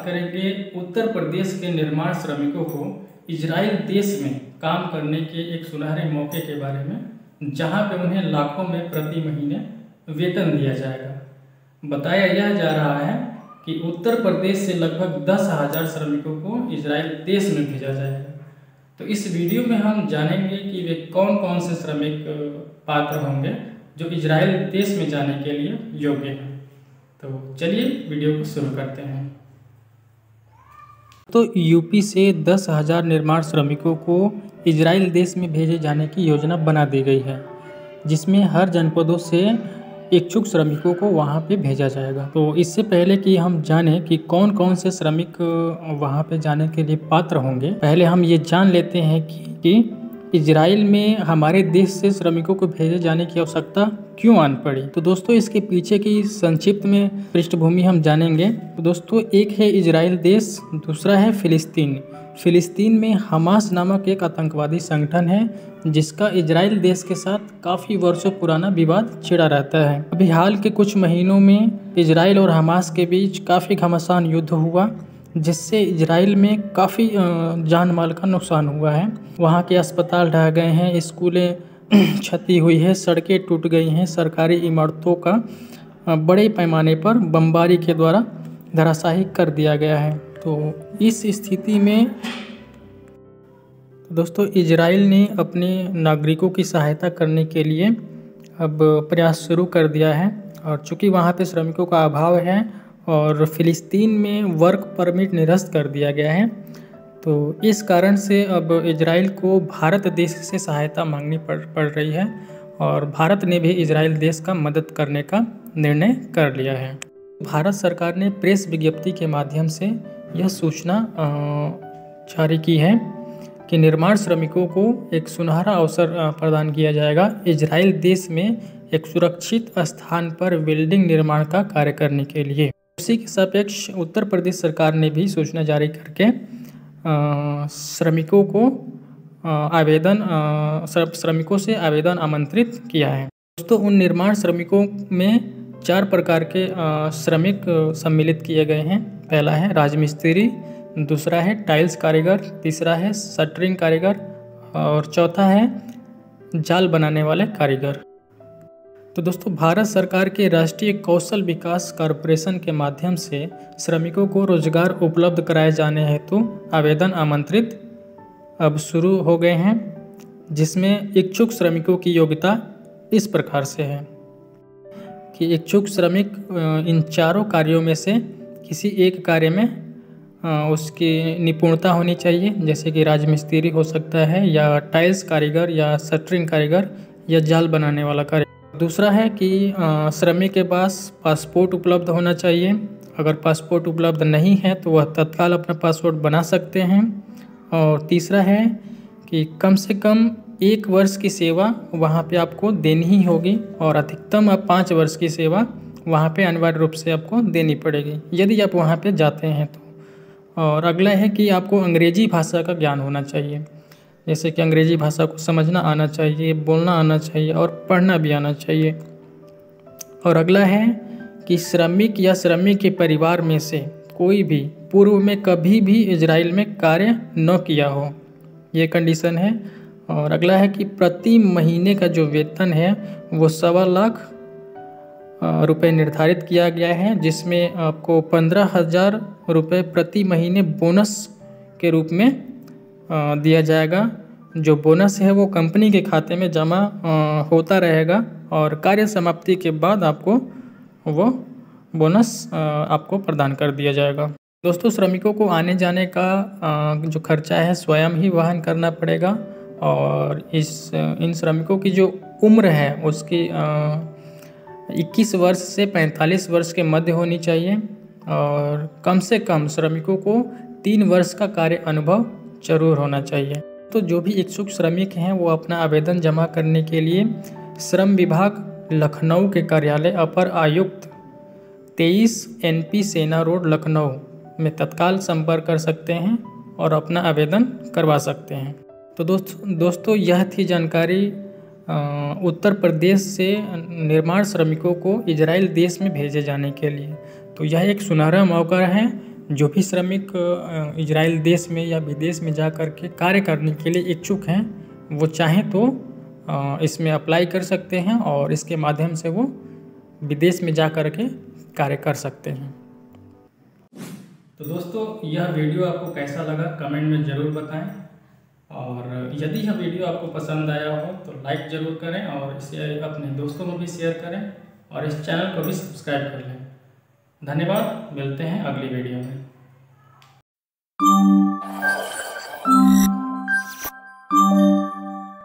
करेंगे उत्तर प्रदेश के निर्माण श्रमिकों को इजराइल देश में काम करने के एक सुनहरे मौके के बारे में, जहां पे उन्हें लाखों में प्रति महीने वेतन दिया जाएगा। बताया यह जा रहा है कि उत्तर प्रदेश से लगभग 10,000 श्रमिकों को इजराइल देश में भेजा जाएगा। तो इस वीडियो में हम जानेंगे कि वे कौन कौन से श्रमिक पात्र होंगे जो इजराइल देश में जाने के लिए योग्य हैं। तो चलिए वीडियो को शुरू करते हैं। तो यूपी से 10,000 निर्माण श्रमिकों को इजराइल देश में भेजे जाने की योजना बना दी गई है, जिसमें हर जनपदों से इच्छुक श्रमिकों को वहां पे भेजा जाएगा। तो इससे पहले कि हम जानें कि कौन कौन से श्रमिक वहां पे जाने के लिए पात्र होंगे, पहले हम ये जान लेते हैं कि इजराइल में हमारे देश से श्रमिकों को भेजे जाने की आवश्यकता क्यों आन पड़ी। तो दोस्तों, इसके पीछे की संक्षिप्त में पृष्ठभूमि हम जानेंगे। तो दोस्तों, एक है इजराइल देश, दूसरा है फिलिस्तीन। फिलिस्तीन में हमास नामक एक आतंकवादी संगठन है, जिसका इजराइल देश के साथ काफ़ी वर्षों पुराना विवाद छिड़ा रहता है। अभी हाल के कुछ महीनों में इजराइल और हमास के बीच काफ़ी घमासान युद्ध हुआ, जिससे इजराइल में काफ़ी जान माल का नुकसान हुआ है। वहाँ के अस्पताल ढह गए हैं, स्कूलें क्षति हुई है, सड़कें टूट गई हैं, सरकारी इमारतों का बड़े पैमाने पर बमबारी के द्वारा धराशायी कर दिया गया है। तो इस स्थिति में दोस्तों, इजराइल ने अपने नागरिकों की सहायता करने के लिए अब प्रयास शुरू कर दिया है। और चूँकि वहाँ पे श्रमिकों का अभाव है और फिलिस्तीन में वर्क परमिट निरस्त कर दिया गया है, तो इस कारण से अब इजराइल को भारत देश से सहायता मांगनी पड़ रही है और भारत ने भी इजराइल देश का मदद करने का निर्णय कर लिया है। भारत सरकार ने प्रेस विज्ञप्ति के माध्यम से यह सूचना जारी की है कि निर्माण श्रमिकों को एक सुनहरा अवसर प्रदान किया जाएगा इजराइल देश में एक सुरक्षित स्थान पर बिल्डिंग निर्माण का कार्य करने के लिए। उसी के सापेक्ष उत्तर प्रदेश सरकार ने भी सूचना जारी करके श्रमिकों से आवेदन आमंत्रित किया है। दोस्तों, उन निर्माण श्रमिकों में 4 प्रकार के श्रमिक सम्मिलित किए गए हैं। पहला है राजमिस्त्री, दूसरा है टाइल्स कारीगर, तीसरा है शटरिंग कारीगर और चौथा है जाल बनाने वाले कारीगर। तो दोस्तों, भारत सरकार के राष्ट्रीय कौशल विकास कॉरपोरेशन के माध्यम से श्रमिकों को रोजगार उपलब्ध कराए जाने हेतु आवेदन आमंत्रित अब शुरू हो गए हैं, जिसमें इच्छुक श्रमिकों की योग्यता इस प्रकार से है कि इच्छुक श्रमिक इन चारों कार्यों में से किसी एक कार्य में उसकी निपुणता होनी चाहिए, जैसे कि राजमिस्त्री हो सकता है, या टाइल्स कारीगर, या शटरिंग कारीगर, या जाल बनाने वाला कारीगर। दूसरा है कि श्रमिक के पास पासपोर्ट उपलब्ध होना चाहिए। अगर पासपोर्ट उपलब्ध नहीं है तो वह तत्काल अपना पासपोर्ट बना सकते हैं। और तीसरा है कि कम से कम 1 वर्ष की सेवा वहाँ पे आपको देनी ही होगी और अधिकतम आप 5 वर्ष की सेवा वहाँ पे अनिवार्य रूप से आपको देनी पड़ेगी यदि आप वहाँ पे जाते हैं तो। और अगला है कि आपको अंग्रेजी भाषा का ज्ञान होना चाहिए, जैसे कि अंग्रेजी भाषा को समझना आना चाहिए, बोलना आना चाहिए और पढ़ना भी आना चाहिए। और अगला है कि श्रमिक या श्रमिक के परिवार में से कोई भी पूर्व में कभी भी इजराइल में कार्य न किया हो, ये कंडीशन है। और अगला है कि प्रति महीने का जो वेतन है वो 1.25 लाख रुपये निर्धारित किया गया है, जिसमें आपको 15,000 रुपये प्रति महीने बोनस के रूप में दिया जाएगा। जो बोनस है वो कंपनी के खाते में जमा होता रहेगा और कार्य समाप्ति के बाद आपको वो बोनस आपको प्रदान कर दिया जाएगा। दोस्तों, श्रमिकों को आने जाने का जो खर्चा है स्वयं ही वहन करना पड़ेगा और इन श्रमिकों की जो उम्र है उसकी 21 वर्ष से 45 वर्ष के मध्य होनी चाहिए और कम से कम श्रमिकों को 3 वर्ष का कार्य अनुभव जरूर होना चाहिए। तो जो भी इच्छुक श्रमिक हैं वो अपना आवेदन जमा करने के लिए श्रम विभाग लखनऊ के कार्यालय अपर आयुक्त 23 NP सेना रोड लखनऊ में तत्काल संपर्क कर सकते हैं और अपना आवेदन करवा सकते हैं। तो दोस्तों यह थी जानकारी उत्तर प्रदेश से निर्माण श्रमिकों को इजराइल देश में भेजे जाने के लिए। तो यह एक सुनहरा मौका है जो भी श्रमिक इजराइल देश में या विदेश में जा कर के कार्य करने के लिए इच्छुक हैं, वो चाहें तो इसमें अप्लाई कर सकते हैं और इसके माध्यम से वो विदेश में जा कर के कार्य कर सकते हैं। तो दोस्तों, यह वीडियो आपको कैसा लगा कमेंट में ज़रूर बताएं, और यदि यह वीडियो आपको पसंद आया हो तो लाइक ज़रूर करें और इसे अपने दोस्तों में भी शेयर करें और इस चैनल को भी सब्सक्राइब कर लें। धन्यवाद, मिलते हैं अगली वीडियो में।